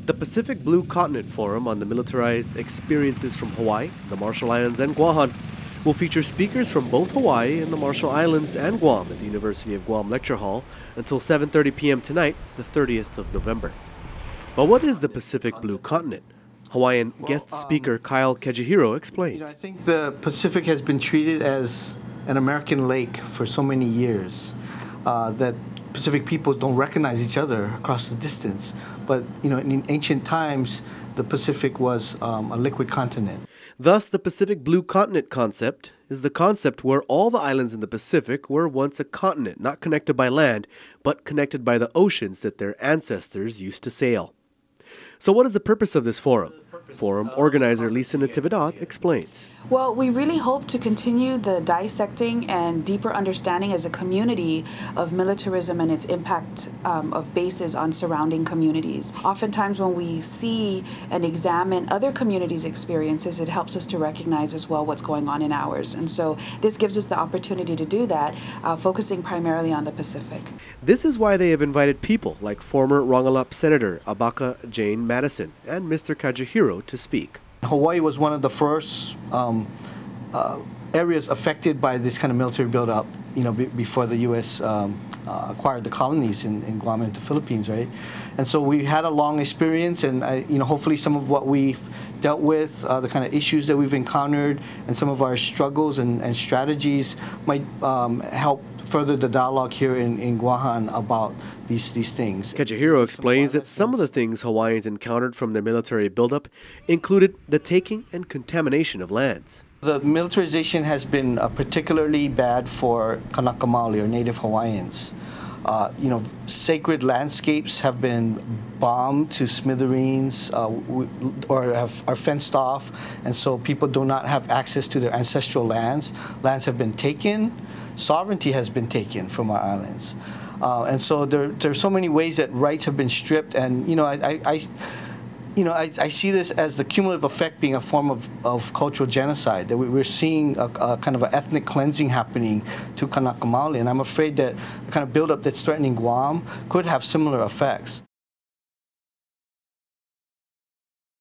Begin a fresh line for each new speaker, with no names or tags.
The Pacific Blue Continent Forum on the Militarized Experiences from Hawaii, the Marshall Islands, and Guam will feature speakers from both Hawaii and the Marshall Islands and Guam at the University of Guam Lecture Hall until 7:30 p.m. tonight, the 30th of November. But what is the Pacific Blue Continent? Hawaiian guest speaker Kyle Kejihiro explains.
I think the Pacific has been treated as an American lake for so many years that Pacific peoples don't recognize each other across the distance. But in ancient times, the Pacific was a liquid continent.
Thus, the Pacific Blue Continent concept is the concept where all the islands in the Pacific were once a continent, not connected by land, but connected by the oceans that their ancestors used to sail. So what is the purpose of this forum? Forum organizer Lisa Natividad explains.
Well, we really hope to continue the dissecting and deeper understanding as a community of militarism and its impact of bases on surrounding communities. Oftentimes when we see and examine other communities' experiences, it helps us to recognize as well what's going on in ours. And so this gives us the opportunity to do that, focusing primarily on the Pacific.
This is why they have invited people like former Rongelap Senator Abaka Jane Madison and Mr. Kajihiro to speak.
Hawaii was one of the first areas affected by this kind of military buildup, before the U.S. Acquired the colonies in Guam and the Philippines, right? And so we had a long experience, and hopefully some of what we've dealt with, the kind of issues that we've encountered, and some of our struggles and strategies might help further the dialogue here in Guam about these things.
Kejihiro explains that some of the things Hawaiians encountered from their military buildup included the taking and contamination of lands.
The militarization has been particularly bad for Kanaka Maoli, or Native Hawaiians. Sacred landscapes have been bombed to smithereens or are fenced off, and so people do not have access to their ancestral lands. Lands have been taken. Sovereignty has been taken from our islands. And so there are so many ways that rights have been stripped, and I see this as the cumulative effect being a form of cultural genocide, that we're seeing a kind of an ethnic cleansing happening to Kanaka Maoli, and I'm afraid that the kind of buildup that's threatening Guam could have similar effects.